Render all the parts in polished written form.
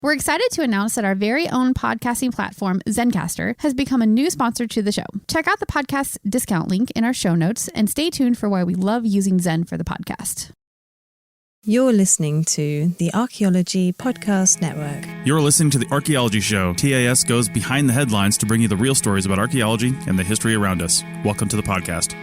We're excited to announce that our very own podcasting platform, Zencastr, has become a new sponsor to the show. Check out the podcast's discount link in our show notes and stay tuned for why we love using Zen for the podcast. You're listening to the Archaeology Podcast Network. You're listening to the Archaeology Show. TAS goes behind the headlines to bring you the real stories about archaeology and the history around us. Welcome to the podcast.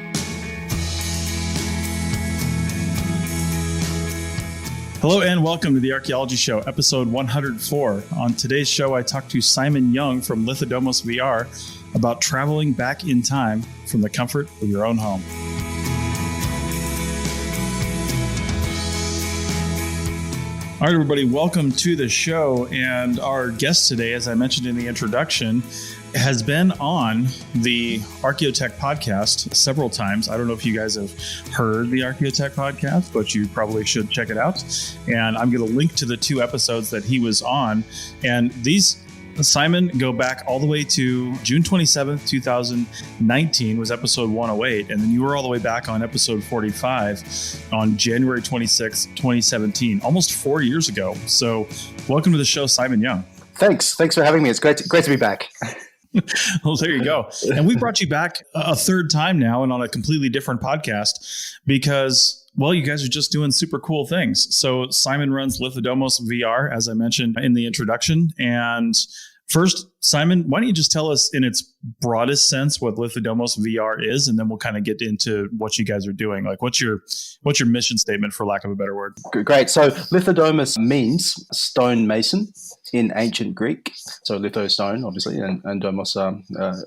Hello and welcome to the Archaeology Show, episode 104. On today's show, I talked to Simon Young from LithodomosVR about traveling back in time from the comfort of your own home. All right, everybody, welcome to the show. And our guest today, as I mentioned in the introduction, has been on the Archaeotech podcast several times. I don't know if you guys have heard the Archaeotech podcast, but you probably should check it out. And I'm going to link to the two episodes that he was on. And these, Simon, go back all the way to June 27th, 2019 was episode 108. And then you were all the way back on episode 45 on January 26th, 2017, almost 4 years ago. So welcome to the show, Simon Young. Thanks for having me. It's great to be back. Well, there you go. And we brought you back a third time now and on a completely different podcast because, well, you guys are just doing super cool things. So Simon runs LithodomosVR, as I mentioned in the introduction. And first, Simon, why don't you just tell us in its broadest sense what LithodomosVR is, and then we'll kind of get into what you guys are doing. Like, what's your mission statement, for lack of a better word? Great. So lithodomos means stone mason in ancient Greek. So litho stone, obviously, and domos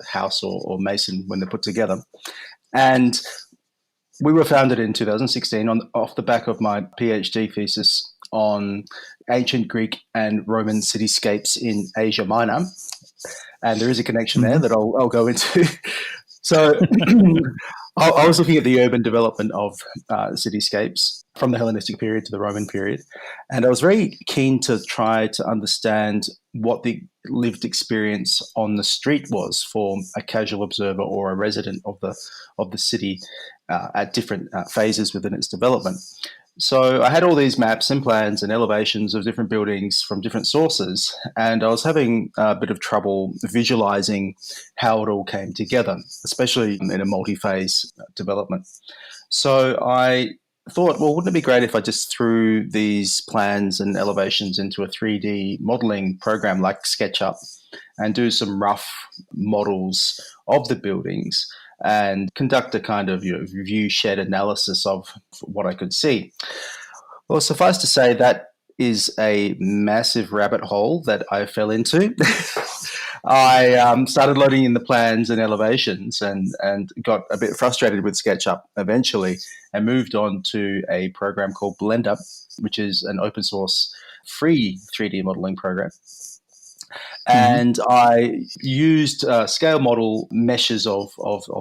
house or mason when they're put together. And we were founded in 2016 off the back of my PhD thesis on ancient Greek and Roman cityscapes in Asia Minor. And there is a connection there that I'll go into. So I was looking at the urban development of cityscapes from the Hellenistic period to the Roman period. And I was very keen to try to understand what the lived experience on the street was for a casual observer or a resident of the city at different phases within its development. So I had all these maps and plans and elevations of different buildings from different sources, and I was having a bit of trouble visualizing how it all came together, especially in a multi-phase development. So I thought, well, wouldn't it be great if I just threw these plans and elevations into a 3D modeling program like SketchUp and do some rough models of the buildings and conduct a kind of view shed analysis of what I could see. Well, suffice to say that is a massive rabbit hole that I fell into. I started loading in the plans and elevations and got a bit frustrated with SketchUp eventually and moved on to a program called Blender, which is an open source free 3D modeling program. And I used scale model meshes of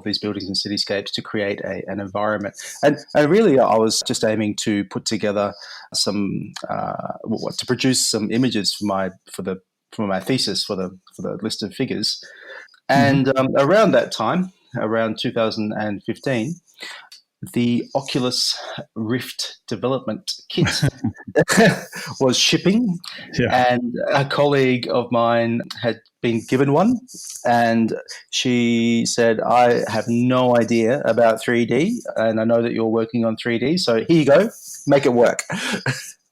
these buildings and cityscapes to create an environment. And really, I was just aiming to put together to produce some images for my thesis for the list of figures. And around that time, around 2015. The Oculus Rift development kit was shipping, and a colleague of mine had been given one, and she said, I have no idea about 3D, and I know that you're working on 3D, so here you go, make it work.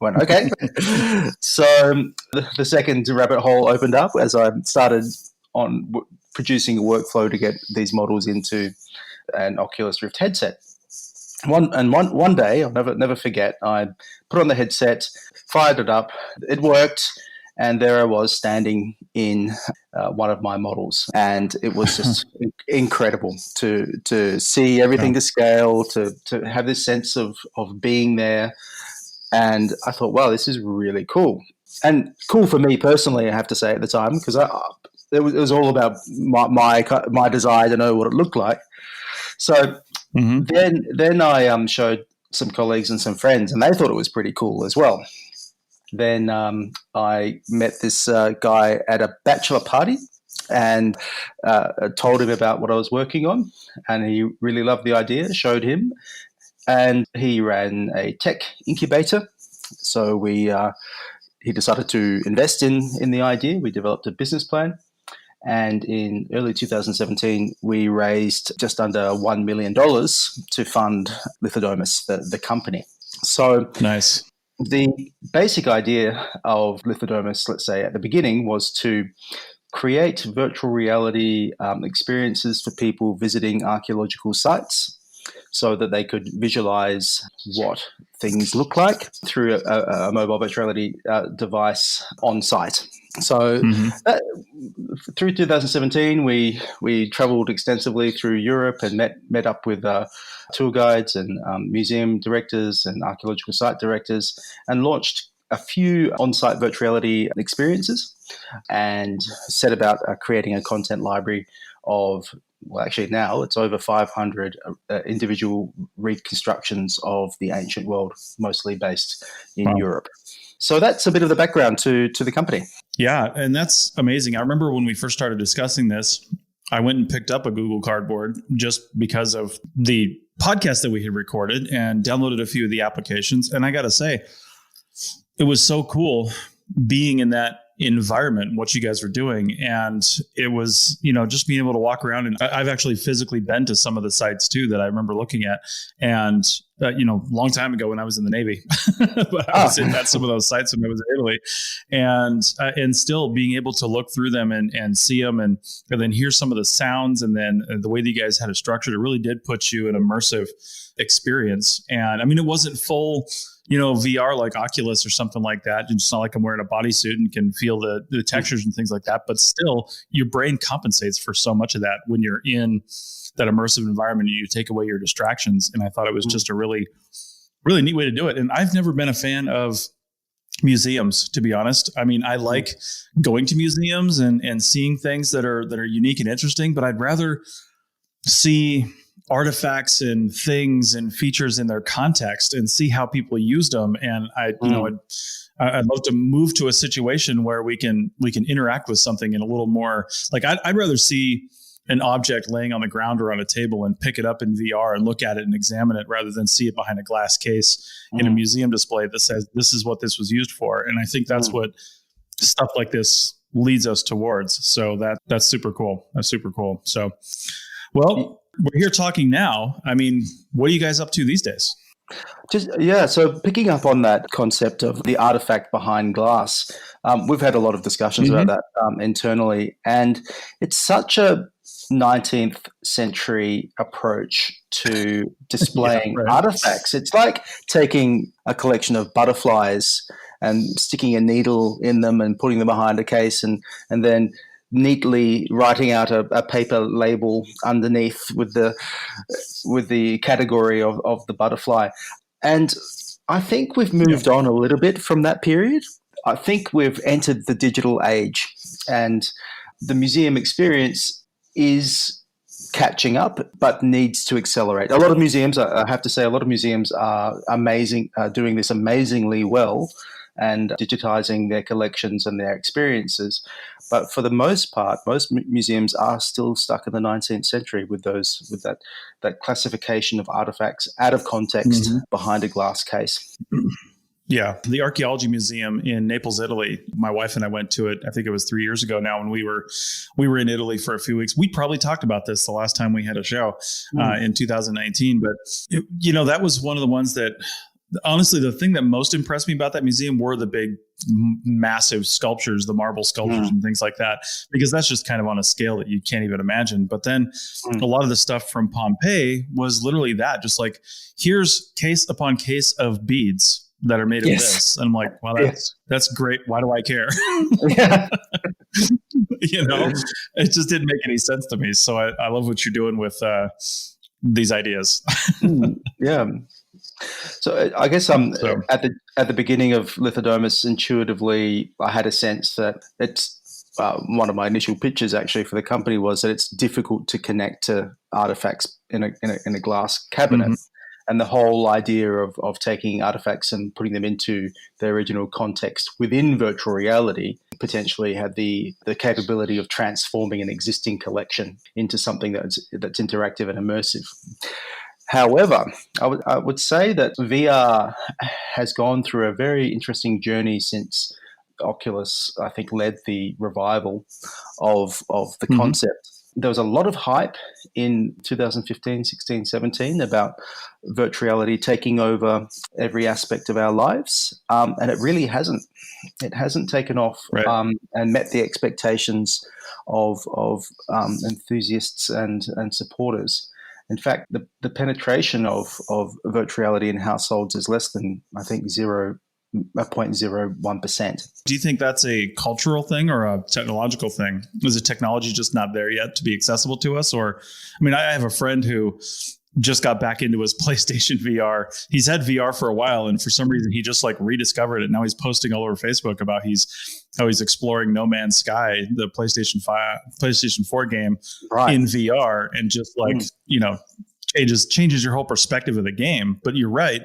Went, okay. So the second rabbit hole opened up as I started on producing a workflow to get these models into an Oculus Rift headset. One day, I'll never forget, I put on the headset, fired it up, it worked, and there I was standing in one of my models. And it was just incredible to see everything to scale, to have this sense of being there. And I thought, wow, this is really cool. And cool for me personally, I have to say at the time, because it was all about my desire to know what it looked like. So then I showed some colleagues and some friends, and they thought it was pretty cool as well. Then I met this guy at a bachelor party and told him about what I was working on, and he really loved the idea, showed him, and he ran a tech incubator. So he decided to invest in the idea. We developed a business plan. And in early 2017, we raised just under $1 million to fund Lithodomus, the company. So nice. The basic idea of Lithodomus, let's say at the beginning, was to create virtual reality experiences for people visiting archaeological sites so that they could visualize what things look like through a mobile virtual reality device on site. So through 2017, we traveled extensively through Europe and met up with tour guides and museum directors and archaeological site directors and launched a few on-site virtual reality experiences and set about creating a content library of, well, actually now it's over 500 individual reconstructions of the ancient world, mostly based in Europe. So that's a bit of the background to the company. Yeah, and that's amazing. I remember when we first started discussing this, I went and picked up a Google Cardboard just because of the podcast that we had recorded and downloaded a few of the applications. And I got to say, it was so cool being in that environment, what you guys were doing. And it was, just being able to walk around. And I've actually physically been to some of the sites too that I remember looking at. And, long time ago when I was in the Navy, but I was at some of those sites when I was in Italy, and still being able to look through them and see them and then hear some of the sounds. And then the way that you guys had it structured, it really did put you in an immersive experience. And I mean, it wasn't full, VR like Oculus or something like that. It's not like I'm wearing a bodysuit and can feel the textures and things like that. But still, your brain compensates for so much of that when you're in that immersive environment and you take away your distractions. And I thought it was just a really, really neat way to do it. And I've never been a fan of museums, to be honest. I mean, I like going to museums and seeing things that are unique and interesting, but I'd rather see artifacts and things and features in their context and see how people used them. And I'd love to move to a situation where we can interact with something in a little more, like I'd rather see an object laying on the ground or on a table and pick it up in VR and look at it and examine it rather than see it behind a glass case in a museum display that says, this is what this was used for. And I think that's what stuff like this leads us towards. So that's super cool. That's super cool. So, well, we're here talking now. I mean, what are you guys up to these days? So picking up on that concept of the artifact behind glass, we've had a lot of discussions about that internally, and it's such a 19th century approach to displaying artifacts. It's like taking a collection of butterflies and sticking a needle in them and putting them behind a case and then neatly writing out a paper label underneath with the category of the butterfly. And I think we've moved on a little bit from that period. I think we've entered the digital age, and the museum experience is catching up, but needs to accelerate. A lot of museums, I have to say, are amazing, doing this amazingly well and digitizing their collections and their experiences. But for the most part, most museums are still stuck in the 19th century with that classification of artifacts out of context behind a glass case. Yeah, the Archaeology Museum in Naples, Italy. My wife and I went to it. I think it was 3 years ago now when we were in Italy for a few weeks. We probably talked about this the last time we had a show in 2019. But, that was one of the ones that, honestly, the thing that most impressed me about that museum were the big, massive sculptures, the marble sculptures and things like that, because that's just kind of on a scale that you can't even imagine. But then a lot of the stuff from Pompeii was literally that, just like, here's case upon case of beads that are made of this. And I'm like, wow, that's great. Why do I care? It just didn't make any sense to me. So I love what you're doing with these ideas. So I guess at the beginning of Lithodomus, intuitively, I had a sense that it's one of my initial pitches actually for the company was that it's difficult to connect to artifacts in a glass cabinet. And the whole idea of taking artifacts and putting them into their original context within virtual reality potentially had the capability of transforming an existing collection into something that's interactive and immersive. However, I would say that VR has gone through a very interesting journey since Oculus, I think, led the revival of the concept. There was a lot of hype in 2015, 16, 17 about virtual reality taking over every aspect of our lives, and it really hasn't. It hasn't taken off and met the expectations of enthusiasts and supporters. In fact, the penetration of virtual reality in households is less than, I think, 0.01%. Do you think that's a cultural thing or a technological thing? Is the technology just not there yet to be accessible to us? Or, I mean, I have a friend who just got back into his PlayStation VR. He's had VR for a while, and for some reason he just like rediscovered it. Now he's posting all over Facebook about how he's exploring No Man's Sky, the PlayStation 4 game in VR, and just like, changes your whole perspective of the game. But you're right.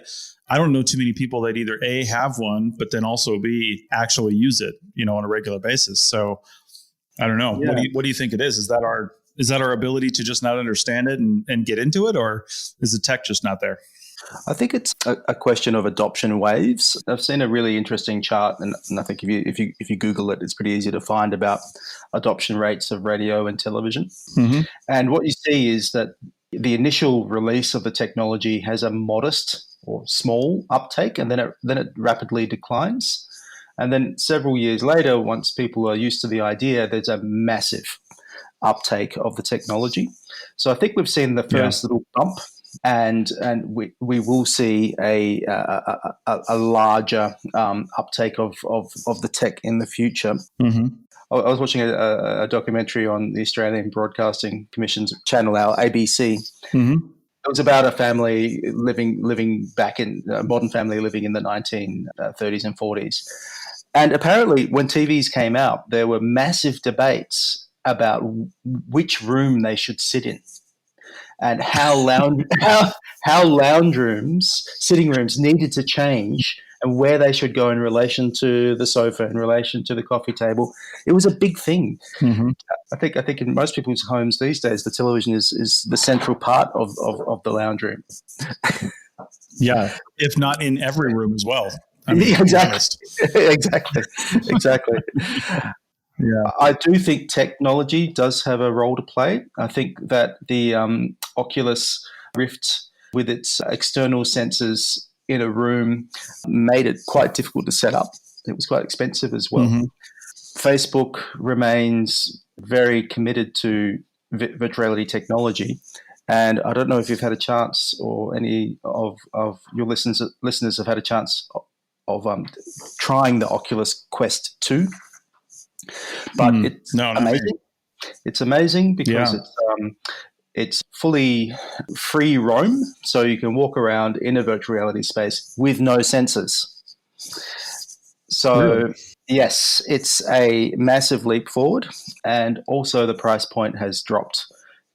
I don't know too many people that either A, have one, but then also B, actually use it, on a regular basis. So I don't know. Yeah. What do you think it is? Is that our ability to just not understand it and get into it, or is the tech just not there? I think it's a question of adoption waves. I've seen a really interesting chart, and I think if you Google it, it's pretty easy to find, about adoption rates of radio and television. Mm-hmm. And what you see is that the initial release of the technology has a modest or small uptake, and then it rapidly declines. And then several years later, once people are used to the idea, there's a massive uptake of the technology. So I think we've seen the first little bump, and we will see a larger uptake of the tech in the future. Mm-hmm. I was watching a documentary on the Australian Broadcasting Commission's channel, our ABC. Mm-hmm. It was about a family living back in a modern family living in the 1930s and 40s. And apparently when TVs came out, there were massive debates about which room they should sit in, and how sitting rooms needed to change, and where they should go in relation to the sofa, in relation to the coffee table. It was a big thing. Mm-hmm. I think in most people's homes these days, the television is the central part of the lounge room. Yeah, if not in every room as well. Exactly. Yeah, I do think technology does have a role to play. I think that the Oculus Rift, with its external sensors in a room, made it quite difficult to set up. It was quite expensive as well. Mm-hmm. Facebook remains very committed to virtual reality technology. And I don't know if you've had a chance, or any of your listeners have had a chance of trying the Oculus Quest 2. But it's amazing. It's amazing because it's fully free roam, so you can walk around in a virtual reality space with no sensors. So really? Yes, it's a massive leap forward, and also the price point has dropped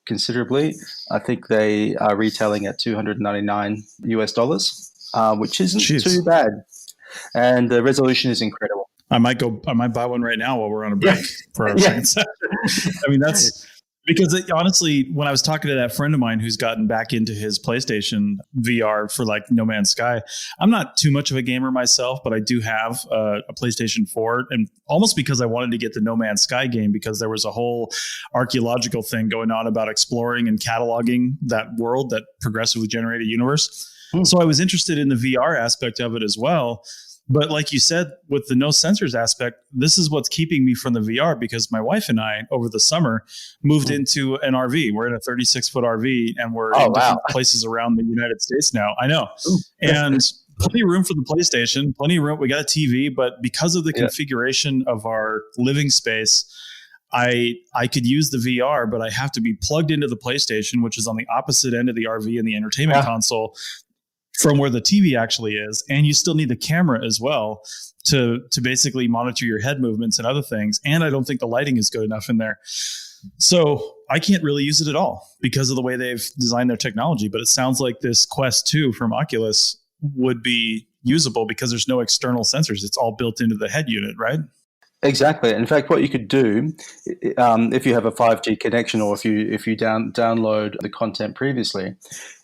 considerably. I think they are retailing at $299 US, which isn't too bad, and the resolution is incredible. I might buy one right now while we're on a break for our second session. I mean, that's because honestly, when I was talking to that friend of mine who's gotten back into his PlayStation VR for like No Man's Sky, I'm not too much of a gamer myself, but I do have a PlayStation 4, and almost because I wanted to get the No Man's Sky game, because there was a whole archaeological thing going on about exploring and cataloging that world, that progressively generated universe. So I was interested in the VR aspect of it as well. But like you said, with the no sensors aspect, this is what's keeping me from the VR, because my wife and I, over the summer, moved into an RV. We're in a 36-foot RV, and we're in different places around the United States now. I know. And plenty of room for the PlayStation, plenty of room. We got a TV, but because of the configuration of our living space, I could use the VR, but I have to be plugged into the PlayStation, which is on the opposite end of the RV and the entertainment console from where the TV actually is. And you still need the camera as well to basically monitor your head movements and other things. And I don't think the lighting is good enough in there. So I can't really use it at all because of the way they've designed their technology. But it sounds like this Quest 2 from Oculus would be usable because there's no external sensors. It's all built into the head unit, right? Exactly. In fact, what you could do, if you have a 5G connection, or if you download the content previously,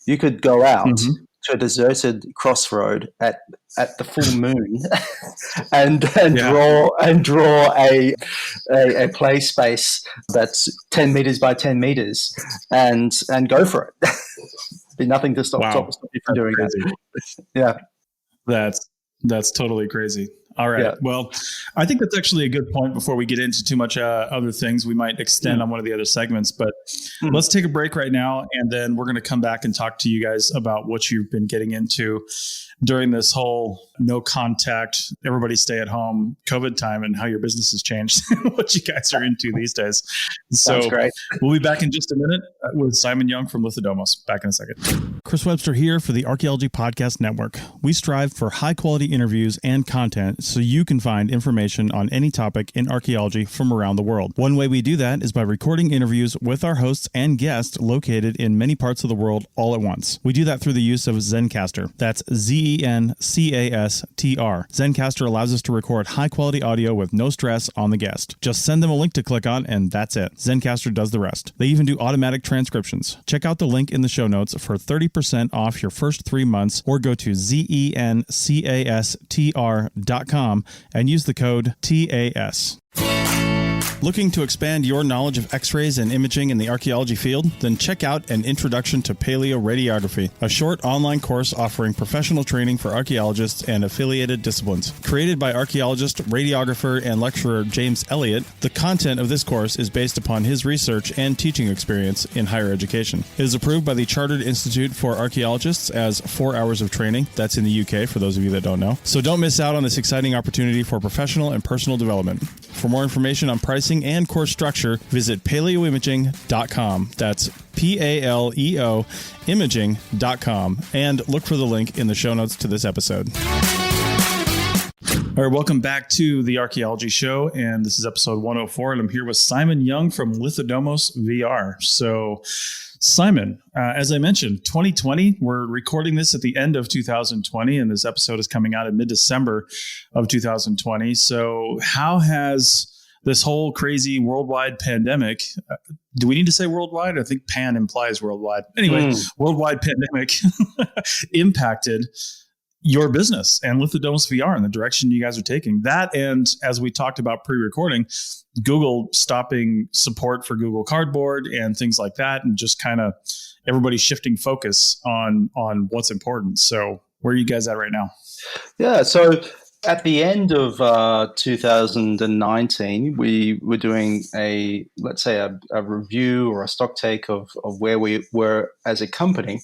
you could go out to a deserted crossroad at the full moon and draw a play space that's 10 meters by 10 meters and go for it. Be nothing to stop you from doing that. Yeah. That's totally crazy. All right. Yeah. Well, I think that's actually a good point before we get into too much other things. We might extend on one of the other segments, but let's take a break right now. And then we're going to come back and talk to you guys about what you've been getting into during this whole no contact, everybody stay at home COVID time and how your business has changed, what you guys are into these days. Sounds great. We'll be back in just a minute with Simon Young from Lithodomos. Back in a second. Chris Webster here for the Archaeology Podcast Network. We strive for high quality interviews and content so you can find information on any topic in archaeology from around the world. One way we do that is by recording interviews with our hosts and guests located in many parts of the world all at once. We do that through the use of Zencastr. That's Zencastr. Zencastr allows us to record high-quality audio with no stress on the guest. Just send them a link to click on, and that's it. Zencastr does the rest. They even do automatic transcriptions. Check out the link in the show notes for 30% off your first 3 months, or go to zencastr.com and use the code TAS. Looking to expand your knowledge of X-rays and imaging in the archaeology field? Then check out An Introduction to Paleoradiography, a short online course offering professional training for archaeologists and affiliated disciplines. Created by archaeologist, radiographer, and lecturer James Elliott, the content of this course is based upon his research and teaching experience in higher education. It is approved by the Chartered Institute for Archaeologists as 4 hours of training. That's in the UK, for those of you that don't know. So don't miss out on this exciting opportunity for professional and personal development. For more information on pricing and course structure, visit paleoimaging.com. That's PALEO imaging.com, and look for the link in the show notes to this episode. All right, welcome back to the Archaeology Show, and this is episode 104, and I'm here with Simon Young from LithodomosVR. So, Simon, as I mentioned, 2020, we're recording this at the end of 2020, and this episode is coming out in mid-December of 2020. So how has this whole crazy worldwide pandemic, do we need to say worldwide? I think pan implies worldwide. Anyway, worldwide pandemic impacted your business and LithodomosVR and the direction you guys are taking? That, and as we talked about pre-recording, Google stopping support for Google Cardboard and things like that, and just kind of everybody shifting focus on what's important. So where are you guys at right now? Yeah, so at the end of 2019, we were doing a review or a stock take of where we were as a company.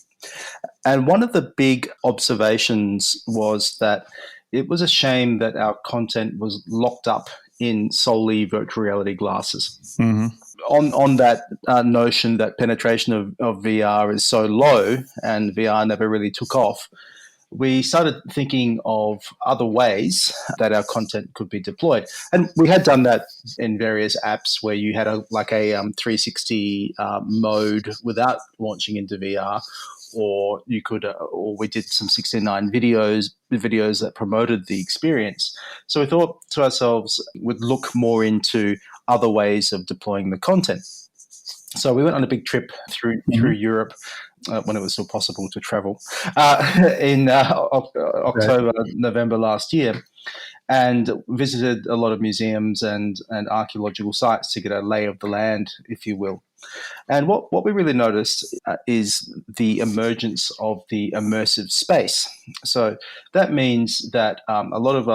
And one of the big observations was that it was a shame that our content was locked up in solely virtual reality glasses. Mm-hmm. On that notion that penetration of VR is so low and VR never really took off, we started thinking of other ways that our content could be deployed. And we had done that in various apps where you had a 360 mode without launching into VR, or you could, or we did some 16:9 videos that promoted the experience. So we thought to ourselves, we'd look more into other ways of deploying the content. So we went on a big trip through Europe when it was still possible to travel in October, November last year, and visited a lot of museums and archaeological sites to get a lay of the land, if you will. And what we really noticed is the emergence of the immersive space. So that means that a lot of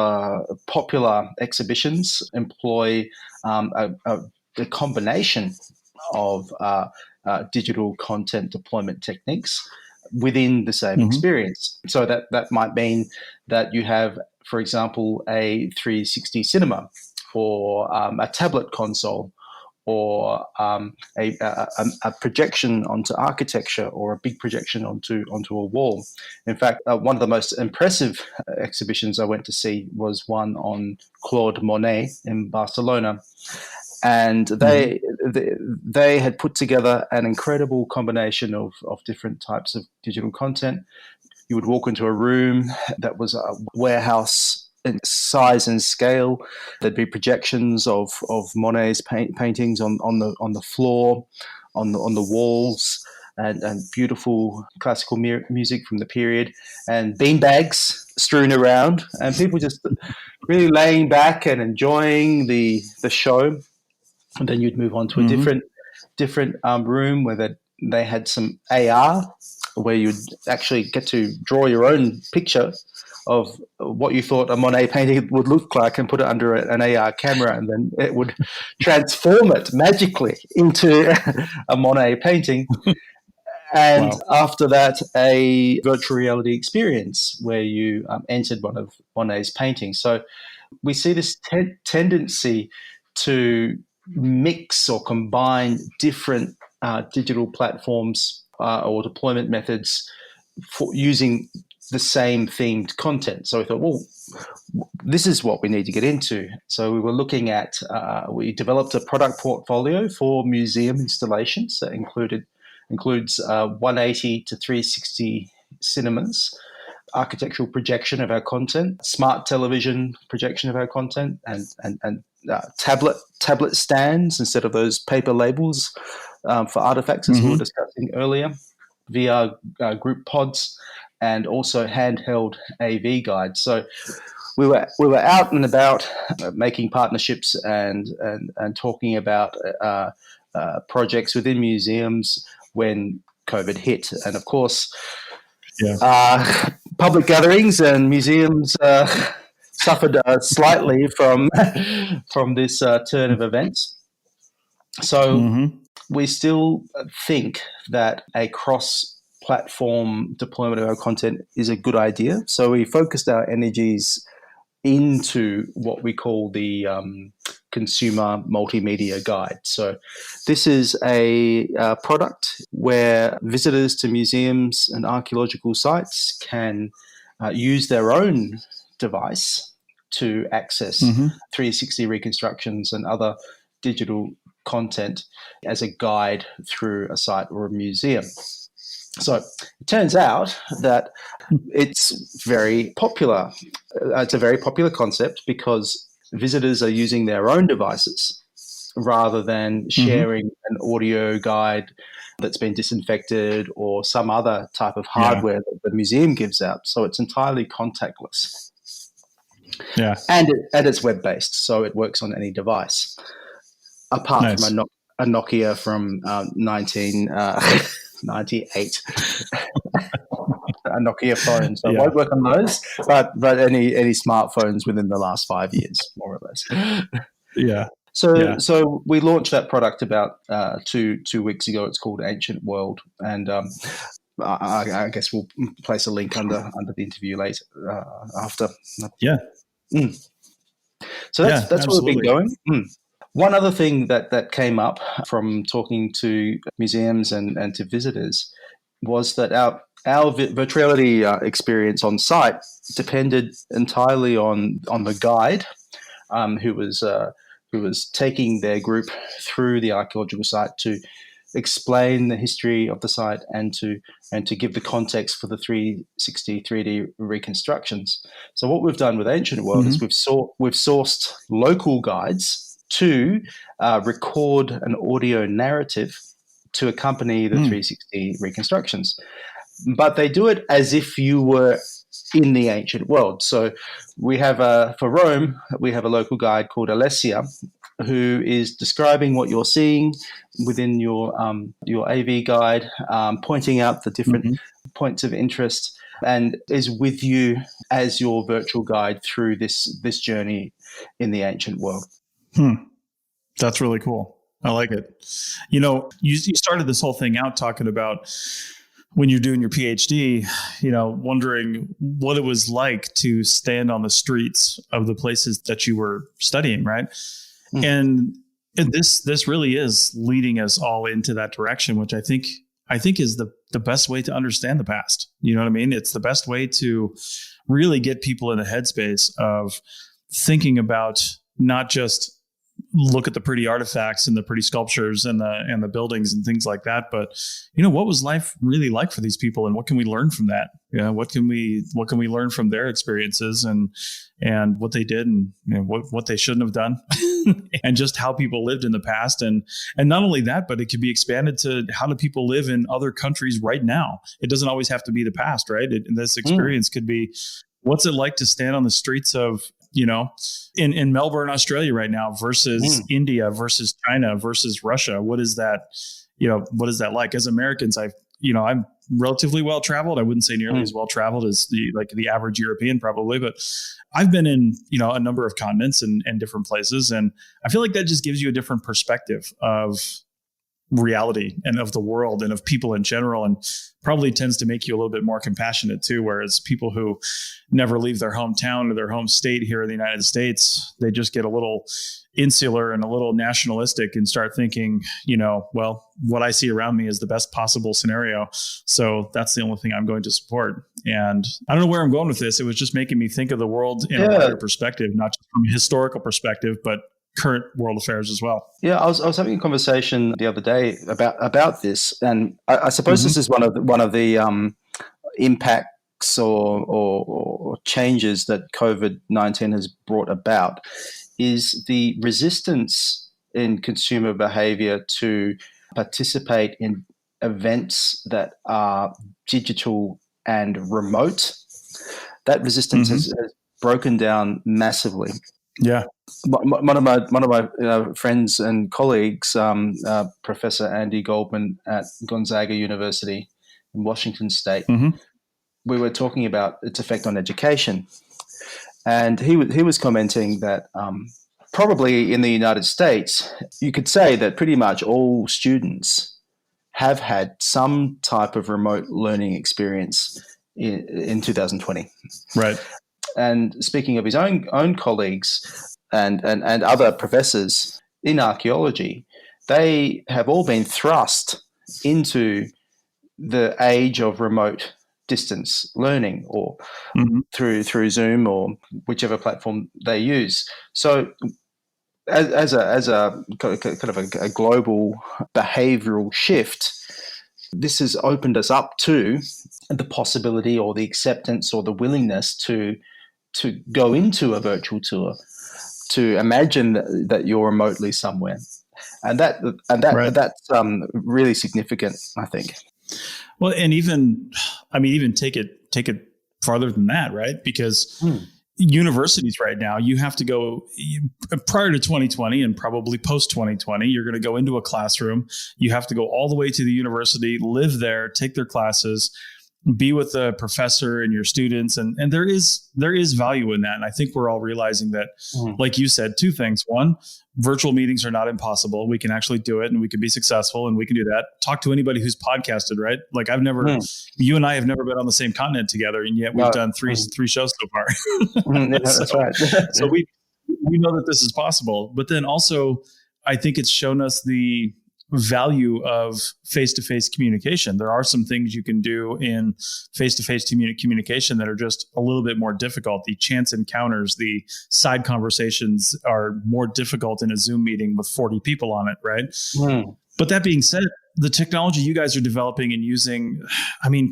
popular exhibitions employ a combination of digital content deployment techniques within the same experience. So that might mean that you have, for example, a 360 cinema, or a tablet console, or a projection onto architecture, or a big projection onto a wall. In fact, one of the most impressive exhibitions I went to see was one on Claude Monet in Barcelona. And they had put together an incredible combination of different types of digital content. You would walk into a room that was a warehouse in size and scale. There'd be projections of Monet's paintings on the floor, on the walls. and beautiful classical music from the period, and beanbags strewn around, and people just really laying back and enjoying the show. And then you'd move on to a different room where they had some AR, where you'd actually get to draw your own picture of what you thought a Monet painting would look like and put it under an AR camera, and then it would transform it magically into a Monet painting. And after that, a virtual reality experience where you entered one of Monet's paintings. So we see this tendency to mix or combine different digital platforms or deployment methods for using the same themed content. So we thought, well, this is what we need to get into. So we were looking at, we developed a product portfolio for museum installations that includes 180 to 360 cinemas, architectural projection of our content, smart television projection of our content, and tablet stands instead of those paper labels for artifacts, as we were discussing earlier, VR group pods, and also handheld AV guides. So we were out and about making partnerships and talking about projects within museums when COVID hit, and of course, public gatherings and museums suffered slightly from this turn of events. So we still think that a cross-platform deployment of our content is a good idea. So we focused our energies into what we call the consumer multimedia guide. So this is a product where visitors to museums and archaeological sites can use their own device to access 360 reconstructions and other digital content as a guide through a site or a museum. So it turns out that it's very popular. It's a very popular concept because visitors are using their own devices rather than sharing an audio guide that's been disinfected or some other type of hardware that the museum gives out. So it's entirely contactless. Yeah. And it's web-based, so it works on any device, apart from a Nokia from 1998. A Nokia phone, so it won't work on those, but any smartphones within the last 5 years, more or less. So we launched that product about 2 weeks ago. It's called Ancient World, and I guess we'll place a link under the interview later after. So that's where we've been going. One other thing that came up from talking to museums and to visitors was that our virtuality experience on site depended entirely on the guide who was taking their group through the archaeological site to explain the history of the site and to give the context for the 360 3D reconstructions. So what we've done with Ancient World is we've sourced local guides to record an audio narrative to accompany the 360 reconstructions. But they do it as if you were in the ancient world. So we have for Rome, we have a local guide called Alessia, who is describing what you're seeing within your AV guide, pointing out the different points of interest, and is with you as your virtual guide through this journey in the ancient world. That's really cool. I like it. You started this whole thing out talking about when you're doing your PhD, wondering what it was like to stand on the streets of the places that you were studying, right? And this really is leading us all into that direction, which I think is the best way to understand the past. You know what I mean? It's the best way to really get people in the headspace of thinking about not just look at the pretty artifacts and the pretty sculptures and the buildings and things like that. But, what was life really like for these people, and what can we learn from that? What can we learn from their experiences and what they did, and what they shouldn't have done and just how people lived in the past. And not only that, but it could be expanded to how do people live in other countries right now? It doesn't always have to be the past, right? This experience could be, what's it like to stand on the streets of, in Melbourne, Australia right now versus India versus China versus Russia? What is that? What is that like? As Americans, I'm relatively well traveled. I wouldn't say nearly as well traveled as the average European probably, but I've been in, a number of continents and different places. And I feel like that just gives you a different perspective of reality and of the world and of people in general, and probably tends to make you a little bit more compassionate too. Whereas people who never leave their hometown or their home state here in the United States, they just get a little insular and a little nationalistic and start thinking, well, what I see around me is the best possible scenario, so that's the only thing I'm going to support. And I don't know where I'm going with this. It was just making me think of the world in a wider perspective, not just from a historical perspective, but current world affairs as well. Yeah, I was having a conversation the other day about this, and I suppose this is one of the impacts or changes that COVID-19 has brought about, is the resistance in consumer behavior to participate in events that are digital and remote. That resistance has broken down massively. Yeah. One of my friends and colleagues, Professor Andy Goldman at Gonzaga University in Washington State, we were talking about its effect on education, and he was commenting that probably in the United States, you could say that pretty much all students have had some type of remote learning experience in 2020. Right. And speaking of his own colleagues and other professors in archaeology, they have all been thrust into the age of remote distance learning, or through Zoom or whichever platform they use. So as a kind of a global behavioral shift, this has opened us up to the possibility or the acceptance or the willingness to go into a virtual tour, to imagine that you're remotely somewhere, and that's really significant, I think. Well, and even take it farther than that, right? Because universities right now, you have to go prior to 2020 and probably post 2020. You're going to go into a classroom. You have to go all the way to the university, live there, take their classes, be with the professor and your students. And there is value in that. And I think we're all realizing that, like you said, two things. One, virtual meetings are not impossible. We can actually do it, and we can be successful, and we can do that. Talk to anybody who's podcasted, right? Like you and I have never been on the same continent together, and yet we've done three shows so far. That's right. So we know that this is possible, but then also I think it's shown us the value of face-to-face communication. There are some things you can do in face-to-face communication that are just a little bit more difficult. The chance encounters, the side conversations are more difficult in a Zoom meeting with 40 people on it, right? But that being said, the technology you guys are developing and using,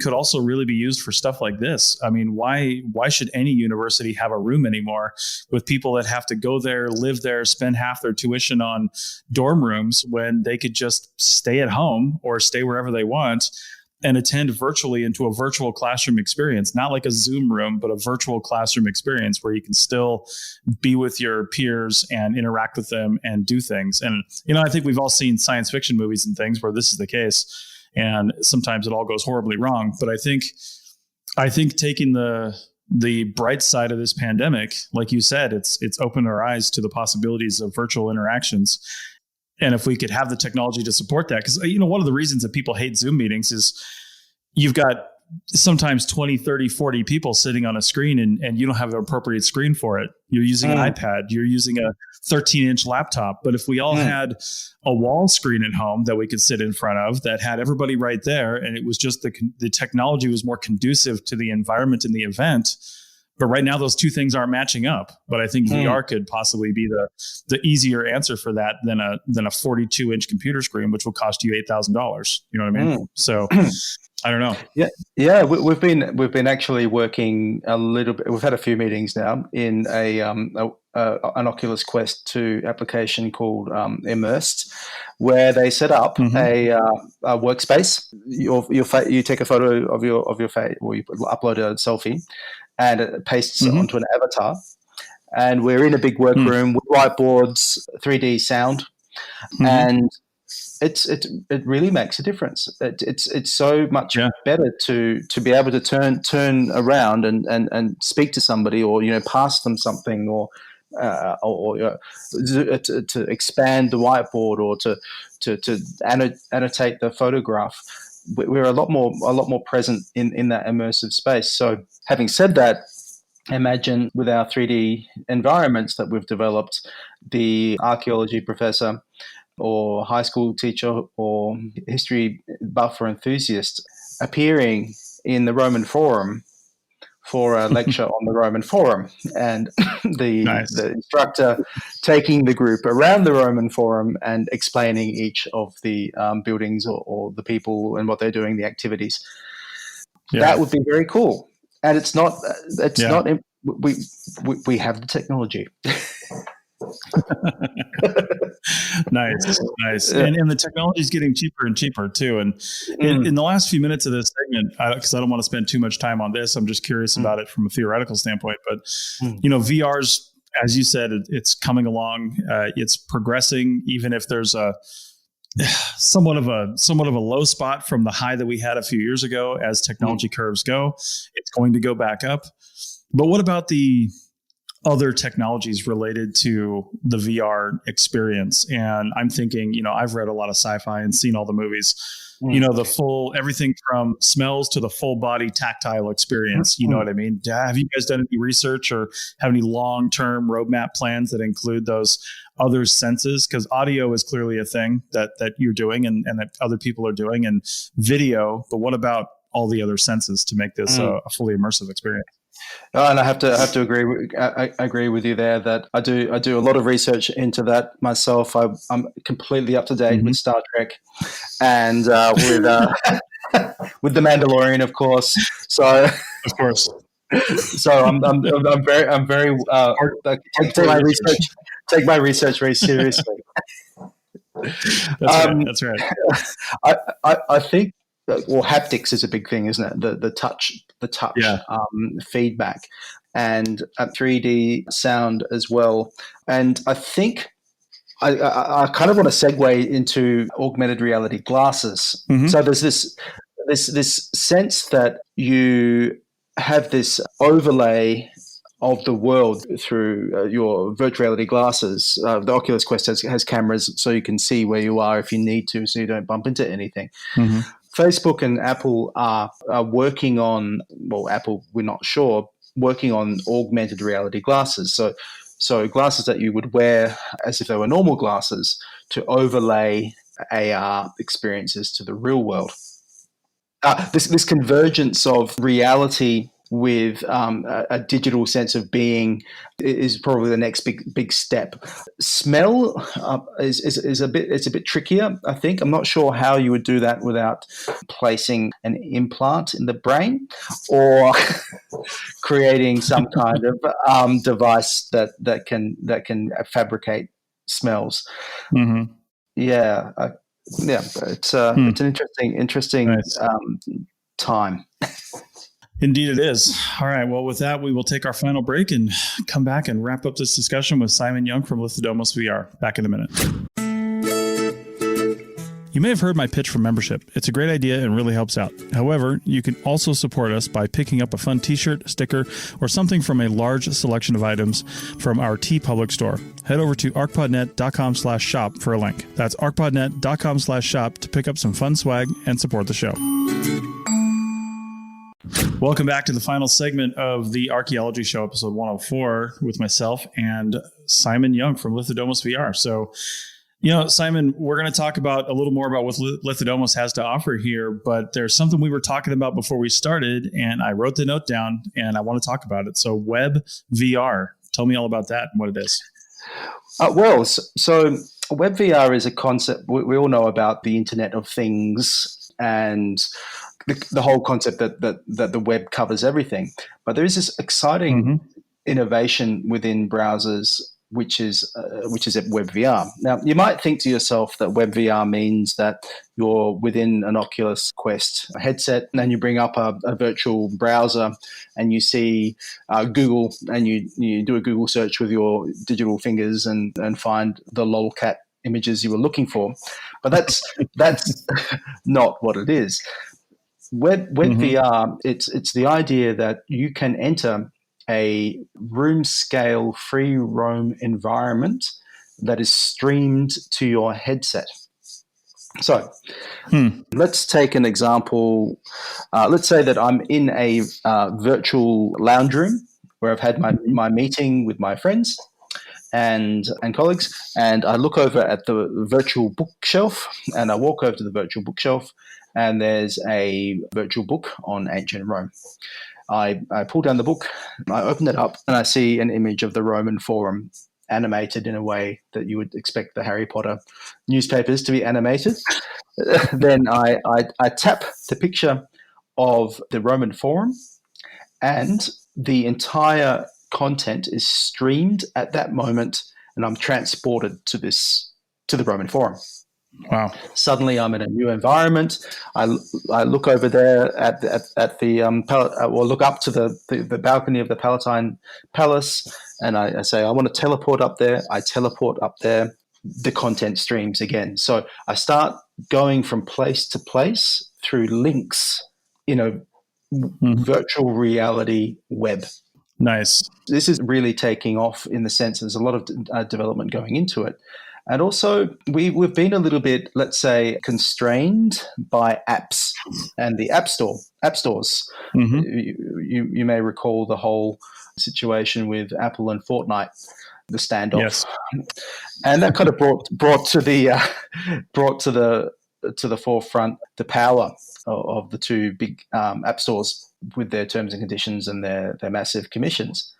could also really be used for stuff like this. Why should any university have a room anymore with people that have to go there, live there, spend half their tuition on dorm rooms, when they could just stay at home or stay wherever they want and attend virtually into a virtual classroom experience, not like a Zoom room, but a virtual classroom experience where you can still be with your peers and interact with them and do things. And, I think we've all seen science fiction movies and things where this is the case, and sometimes it all goes horribly wrong. But I think taking the bright side of this pandemic, like you said, it's opened our eyes to the possibilities of virtual interactions. And if we could have the technology to support that, because, one of the reasons that people hate Zoom meetings is you've got sometimes 20, 30, 40 people sitting on a screen and you don't have an appropriate screen for it. You're using an iPad, you're using a 13-inch laptop. But if we all had a wall screen at home that we could sit in front of that had everybody right there, and it was just the technology was more conducive to the environment and the event, But right now, those two things aren't matching up. But I think VR could possibly be the easier answer for that than a 42-inch computer screen, which will cost you $8,000. You know what I mean? So I don't know. Yeah. We've been actually working a little bit. We've had a few meetings now in an Oculus Quest 2 application called Immersed, where they set up a workspace. You take a photo of your face, or you upload a selfie, and it pastes onto an avatar. And we're in a big workroom with whiteboards, 3D sound, and it really makes a difference. It's so much better to be able to turn around and speak to somebody, or pass them something, or to expand the whiteboard, or to annotate the photograph. We're a lot more present in that immersive space. So having said that, imagine with our 3D environments that we've developed, the archaeology professor or high school teacher or history buff or enthusiast appearing in the Roman Forum for a lecture on the Roman Forum, and the instructor taking the group around the Roman Forum and explaining each of the buildings or the people and what they're doing, the activities. Yeah. That would be very cool. And it's not. We have the technology. Nice. Yeah. And the technology is getting cheaper and cheaper too. And in the last few minutes of this segment, because I don't want to spend too much time on this, I'm just curious about it from a theoretical standpoint. But VR's, as you said, it's coming along. It's progressing, even if there's a somewhat of a low spot from the high that we had a few years ago. As technology curves go, it's going to go back up. But what about the other technologies related to the VR experience? And I'm thinking, I've read a lot of sci-fi and seen all the movies, the full, everything from smells to the full body tactile experience. You know what I mean? Have you guys done any research or have any long-term roadmap plans that include those other senses? Because audio is clearly a thing that you're doing and that other people are doing, and video, but what about all the other senses to make this a fully immersive experience? And I have to agree. I agree with you there that I do a lot of research into that myself. I'm completely up to date with Star Trek, and with the Mandalorian, of course. So of course. So I'm very take my research very seriously. That's right. I think. Well, haptics is a big thing, isn't it? The touch feedback, and 3D sound as well. And I think I kind of want to segue into augmented reality glasses. So there's this sense that you have this overlay of the world through your virtual reality glasses. The Oculus Quest has cameras, so you can see where you are if you need to, so you don't bump into anything. Facebook and Apple are working on, Apple, we're not sure, working on augmented reality glasses. So glasses that you would wear as if they were normal glasses to overlay AR experiences to the real world. This convergence of reality with a digital sense of being is probably the next big step. Smell is a bit trickier, I think. I'm not sure how you would do that without placing an implant in the brain or creating some kind of device that can fabricate smells. Yeah, it's an interesting nice. Time. Indeed it is. All right. Well, with that, we will take our final break and come back and wrap up this discussion with Simon Young from LithodomosVR. Back in a minute. You may have heard my pitch for membership. It's a great idea and really helps out. However, you can also support us by picking up a fun t-shirt, sticker, or something from a large selection of items from our TeePublic store. Head over to arcpodnet.com/shop for a link. That's arcpodnet.com/shop to pick up some fun swag and support the show. Welcome back to the final segment of the Archaeology Show, episode 104, with myself and Simon Young from LithodomosVR. So Simon, we're going to talk about a little more about what Lithodomos has to offer here, but there's something we were talking about before we started, and I wrote the note down, and I want to talk about it. So WebVR, tell me all about that and what it is. So WebVR is a concept. We all know about the Internet of Things and the whole concept that the web covers everything. But there is this exciting innovation within browsers, which is at WebVR. Now, you might think to yourself that WebVR means that you're within an Oculus Quest headset, and then you bring up a virtual browser and you see Google, and you do a Google search with your digital fingers and find the lolcat images you were looking for. But that's not what it is. WebVR, it's the idea that you can enter a room scale free roam environment that is streamed to your headset. So let's take an example. Let's say that I'm in a virtual lounge room where I've had my meeting with my friends and colleagues, and I look over at the virtual bookshelf, and I walk over to the virtual bookshelf, and there's a virtual book on ancient Rome. I pull down the book, I open it up, and I see an image of the Roman Forum animated in a way that you would expect the Harry Potter newspapers to be animated. Then I tap the picture of the Roman Forum, and the entire content is streamed at that moment, and I'm transported to the Roman Forum. Wow! Suddenly, I'm in a new environment. I look over there at the or look up to the balcony of the Palatine Palace, and I say I want to teleport up there. I teleport up there. The content streams again. So I start going from place to place through links in a virtual reality web. Nice. This is really taking off in the sense there's a lot of development going into it. And also, we've been a little bit, let's say, constrained by apps and the app stores. You may recall the whole situation with Apple and Fortnite, the standoff, yes. And that kind of brought to the forefront the power of the two big app stores with their terms and conditions and their massive commissions.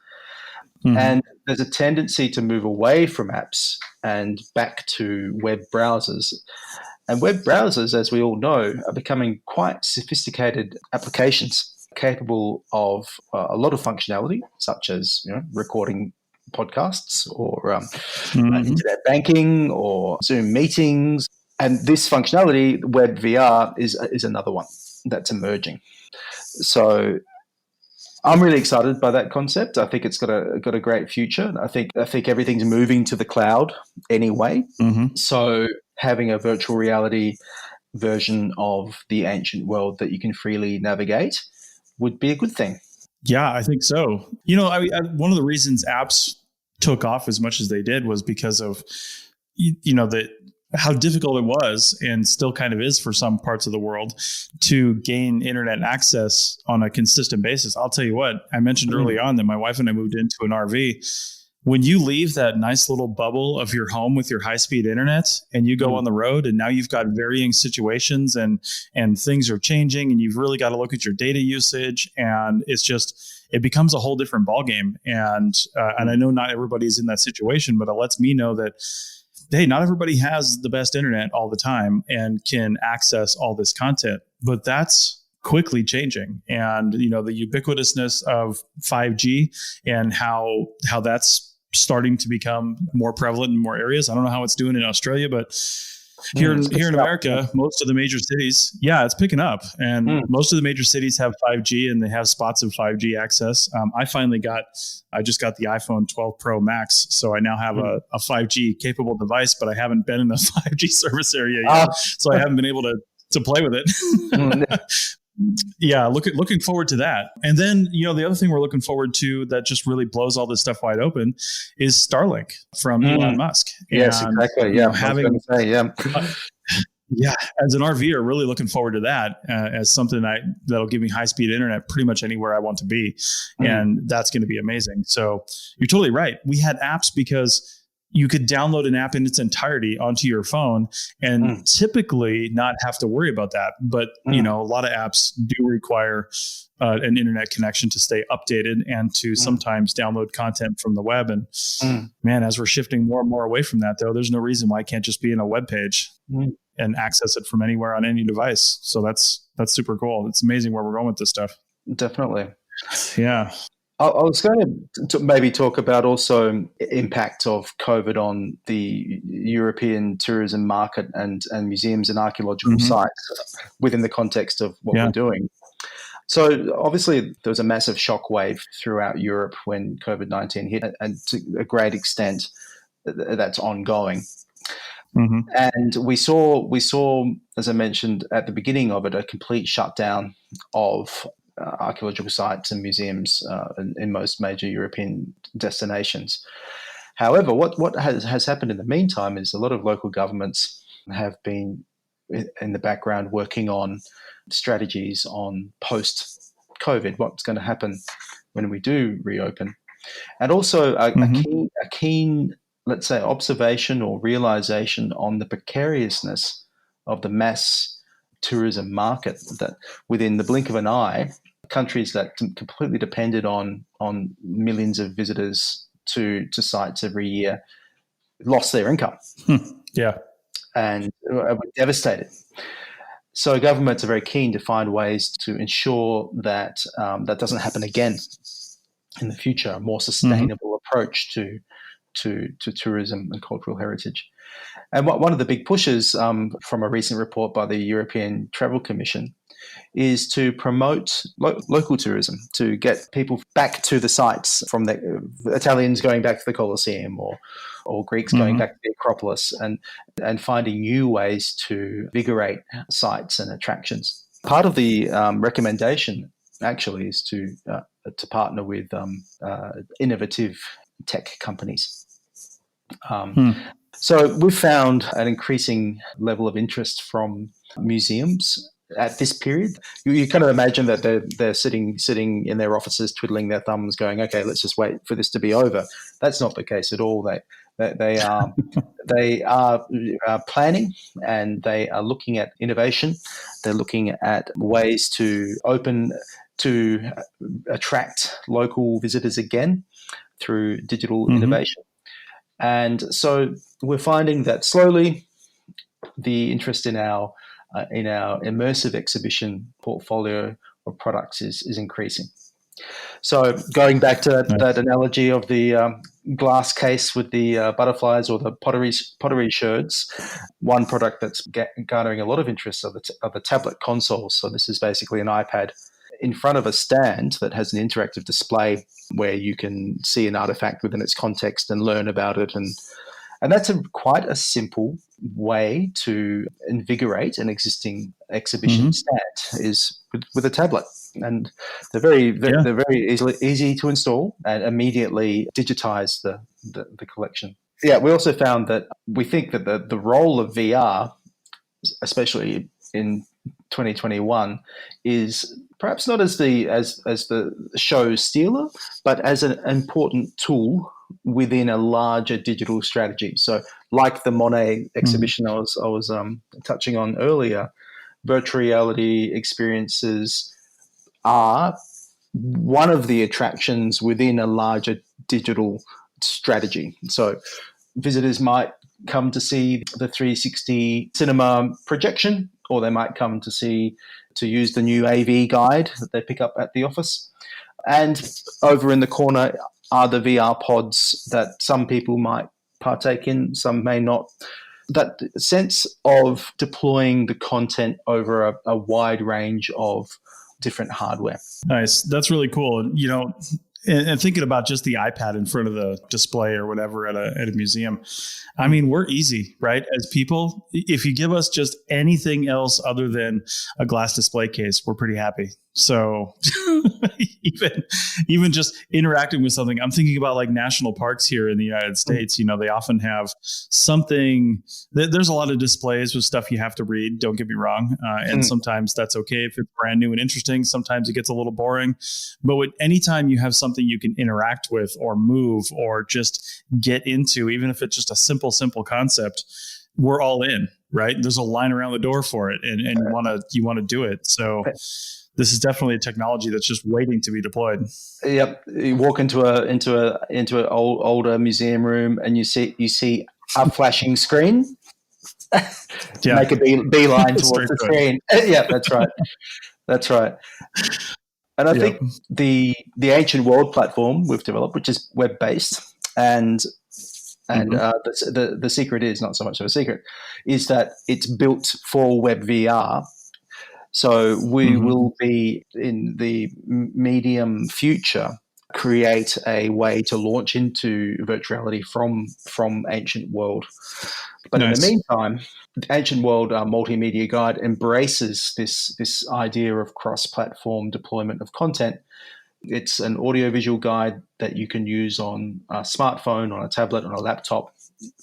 And there's a tendency to move away from apps and back to web browsers. And web browsers, as we all know, are becoming quite sophisticated applications capable of a lot of functionality, such as recording podcasts or internet banking or Zoom meetings. And this functionality, WebVR, is another one that's emerging. So I'm really excited by that concept. I think it's got a great future. I think everything's moving to the cloud anyway. So having a virtual reality version of the ancient world that you can freely navigate would be a good thing. Yeah, I think so. One of the reasons apps took off as much as they did was because of how difficult it was, and still kind of is for some parts of the world, to gain internet access on a consistent basis. I'll tell you what, I mentioned early on that my wife and I moved into an RV. When you leave that nice little bubble of your home with your high-speed internet and you go on the road, and now you've got varying situations and things are changing, and you've really got to look at your data usage, and it becomes a whole different ballgame. And I know not everybody's in that situation, but it lets me know that, hey, not everybody has the best internet all the time and can access all this content, but that's quickly changing. And, the ubiquitousness of 5G and how that's starting to become more prevalent in more areas. I don't know how it's doing in Australia, but here in America, most of the major cities, it's picking up, and most of the major cities have 5G, and they have spots of 5G access. I just got the iPhone 12 Pro Max, so I now have a 5G capable device, but I haven't been in the 5G service area yet, so I haven't been able to play with it. Yeah, looking forward to that. And then, the other thing we're looking forward to that just really blows all this stuff wide open is Starlink from Elon Musk. Yes, and, exactly. Yeah, as an RVer, really looking forward to that as something that'll give me high-speed internet pretty much anywhere I want to be. And that's going to be amazing. So you're totally right. We had apps because you could download an app in its entirety onto your phone and typically not have to worry about that. But, a lot of apps do require an internet connection to stay updated and to sometimes download content from the web. And man, as we're shifting more and more away from that, though, there's no reason why it can't just be in a web page and access it from anywhere on any device. So that's super cool. It's amazing where we're going with this stuff. Definitely. Yeah. I was going to maybe talk about also impact of COVID on the European tourism market and museums and archaeological sites within the context of what we're doing. So obviously there was a massive shockwave throughout Europe when COVID-19 hit, and to a great extent that's ongoing. And we saw, as I mentioned at the beginning of it, a complete shutdown of archaeological sites and museums in most major European destinations. However, what has happened in the meantime is a lot of local governments have been in the background working on strategies on post-COVID, what's going to happen when we do reopen. And also a keen, let's say, observation or realization on the precariousness of the mass tourism market, that within the blink of an eye, countries that completely depended on millions of visitors to sites every year lost their income. And were devastated. So governments are very keen to find ways to ensure that that doesn't happen again in the future, a more sustainable approach to tourism and cultural heritage. And one of the big pushes from a recent report by the European Travel Commission is to promote local tourism, to get people back to the sites, from the Italians going back to the Colosseum or Greeks going back to the Acropolis, and finding new ways to invigorate sites and attractions. Part of the recommendation actually is to partner with innovative tech companies. So we've found an increasing level of interest from museums at this period. You kind of imagine that they're sitting in their offices twiddling their thumbs going, okay, let's just wait for this to be over. That's not the case at all. They are planning, and they are looking at innovation. They're looking at ways to attract local visitors again through digital innovation. And so we're finding that slowly the interest in our immersive exhibition portfolio of products is increasing. So going back to that analogy of the glass case with the butterflies or the pottery sherds, one product that's garnering a lot of interest are the tablet consoles. So this is basically an iPad in front of a stand that has an interactive display where you can see an artifact within its context and learn about it. And that's quite a simple way to invigorate an existing exhibition stand, is with a tablet. And they're very easy to install and immediately digitize the collection. Yeah, we also found that we think that the role of VR, especially in 2021, is perhaps not as the show stealer, but as an important tool within a larger digital strategy. So, like the Monet exhibition I was touching on earlier, virtual reality experiences are one of the attractions within a larger digital strategy. So, visitors might come to see the 360 cinema projection, or they might come to use the new AV guide that they pick up at the office. And over in the corner are the VR pods that some people might partake in, some may not. That sense of deploying the content over a wide range of different hardware. Nice. That's really cool. And thinking about just the iPad in front of the display or whatever at a museum, I mean, we're easy, right? As people, if you give us just anything else other than a glass display case, we're pretty happy. So even just interacting with something, I'm thinking about like national parks here in the United States. They often have something. There's a lot of displays with stuff you have to read. Don't get me wrong, and sometimes that's okay if it's brand new and interesting. Sometimes it gets a little boring, but anytime you have something something you can interact with or move or just get into, even if it's just a simple concept, we're all in, right? There's a line around the door for it, and you want to do it. So this is definitely a technology that's just waiting to be deployed. Yep. You walk into an older museum room and you see a flashing screen. Yeah. Make a beeline towards the screen. Yeah, that's right. That's right. And I think the Ancient World platform we've developed, which is web-based, and the secret is, not so much of a secret, is that it's built for WebVR. So we will be, in the medium future, create a way to launch into virtuality from Ancient World. But in the meantime, the Ancient World Multimedia Guide embraces this idea of cross-platform deployment of content. It's an audiovisual guide that you can use on a smartphone, on a tablet, on a laptop,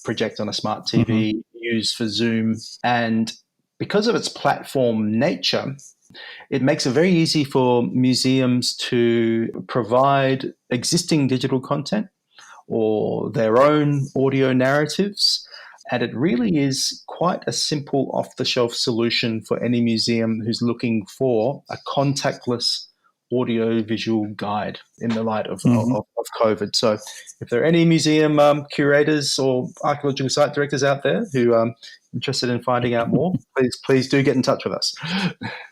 project on a smart TV, use for Zoom. And because of its platform nature, it makes it very easy for museums to provide existing digital content or their own audio narratives. And it really is quite a simple off-the-shelf solution for any museum who's looking for a contactless audio-visual guide in the light of COVID. So if there are any museum curators or archaeological site directors out there who are interested in finding out more, please do get in touch with us.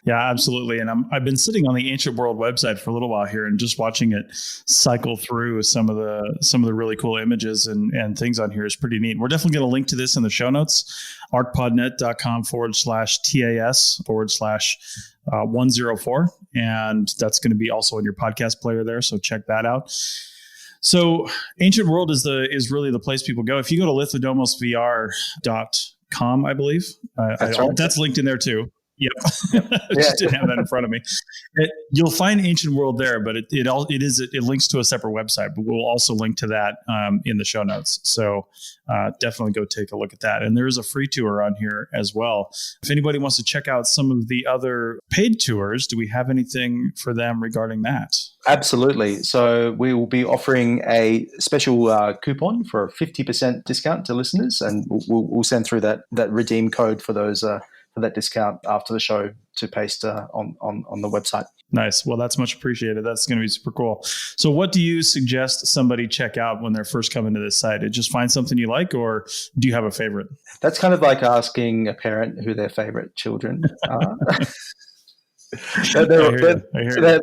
Yeah, absolutely. And I've been sitting on the Ancient World website for a little while here and just watching it cycle through some of the really cool images and things on here is pretty neat. We're definitely going to link to this in the show notes, arcpodnet.com/TAS/104. And that's going to be also in your podcast player there. So check that out. So Ancient World is really the place people go. If you go to lithodomosVR.com, I believe, that's linked in there too. Yep. I just didn't have that in front of me. You'll find Ancient World there, but it links to a separate website, but we'll also link to that in the show notes. So definitely go take a look at that. And there is a free tour on here as well. If anybody wants to check out some of the other paid tours, do we have anything for them regarding that? Absolutely. So we will be offering a special coupon for a 50% discount to listeners, and we'll send through that redeem code for those for that discount after the show to paste on the website. Nice. Well, that's much appreciated. That's going to be super cool. So what do you suggest somebody check out when they're first coming to this site? Just find something you like, or do you have a favorite? That's kind of like asking a parent who their favorite children are. They're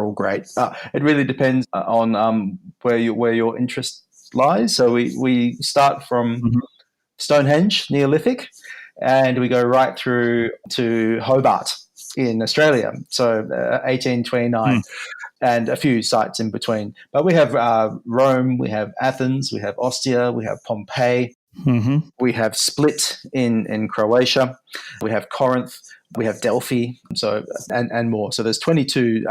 all great. It really depends on where your interest lies. So we start from Stonehenge, Neolithic, and we go right through to Hobart in Australia, so 1829, and a few sites in between. But we have Rome, we have Athens, we have Ostia, we have Pompeii, we have Split in Croatia, we have Corinth, we have Delphi, so and more. So there's 22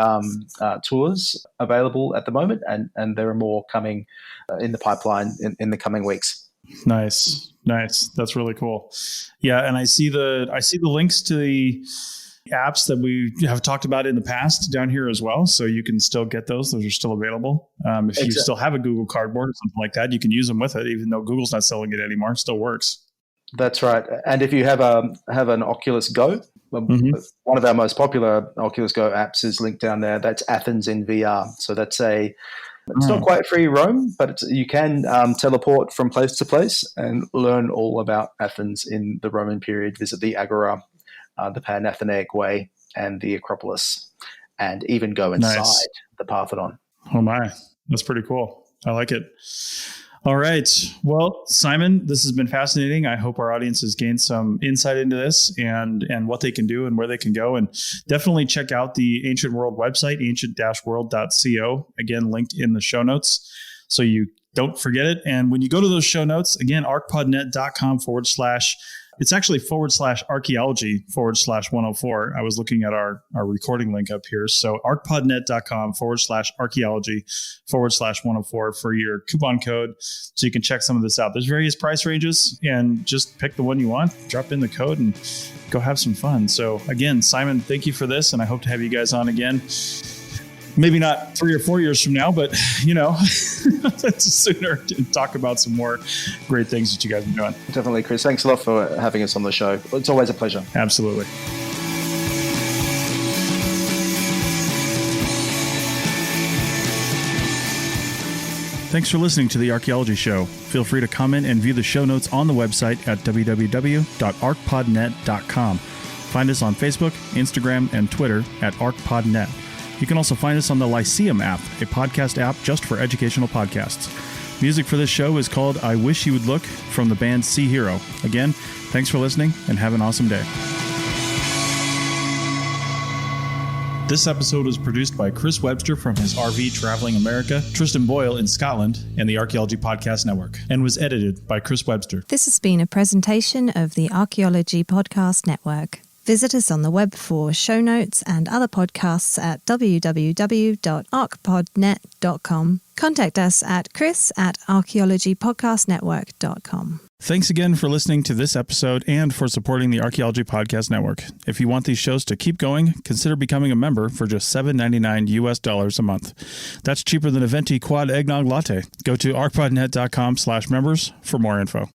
tours available at the moment, and there are more coming in the pipeline in the coming weeks. Nice. That's really cool. Yeah, and I see the links to the apps that we have talked about in the past down here as well. So you can still get those. Those are still available. If you still have a Google Cardboard or something like that, you can use them with it, even though Google's not selling it anymore. It still works. That's right. And if you have an Oculus Go, one of our most popular Oculus Go apps is linked down there. That's Athens in VR. So that's it's not quite free roam, but you can teleport from place to place and learn all about Athens in the Roman period, visit the Agora, the Panathenaic Way, and the Acropolis, and even go inside the Parthenon. Oh my, that's pretty cool. I like it. All right. Well, Simon, this has been fascinating. I hope our audience has gained some insight into this and what they can do and where they can go. And definitely check out the Ancient World website, ancient-world.co. Again, linked in the show notes so you don't forget it. And when you go to those show notes, again, arcpodnet.com/ it's actually /archaeology/104. I was looking at our recording link up here. So arcpodnet.com /archaeology/104 for your coupon code. So you can check some of this out. There's various price ranges, and just pick the one you want, drop in the code, and go have some fun. So again, Simon, thank you for this. And I hope to have you guys on again Maybe not 3 or 4 years from now, but, that's sooner to talk about some more great things that you guys are doing. Definitely, Chris. Thanks a lot for having us on the show. It's always a pleasure. Absolutely. Thanks for listening to The Archaeology Show. Feel free to comment and view the show notes on the website at www.arcpodnet.com. Find us on Facebook, Instagram, and Twitter at ArcPodNet. You can also find us on the Lyceum app, a podcast app just for educational podcasts. Music for this show is called I Wish You Would Look from the band Sea Hero. Again, thanks for listening and have an awesome day. This episode was produced by Chris Webster from his RV Traveling America, Tristan Boyle in Scotland, and the Archaeology Podcast Network, and was edited by Chris Webster. This has been a presentation of the Archaeology Podcast Network. Visit us on the web for show notes and other podcasts at www.arcpodnet.com. Contact us at chris@archaeologypodcastnetwork.com. Thanks again for listening to this episode and for supporting the Archaeology Podcast Network. If you want these shows to keep going, consider becoming a member for just $7.99 US a month. That's cheaper than a venti quad eggnog latte. Go to arcpodnet.com/members for more info.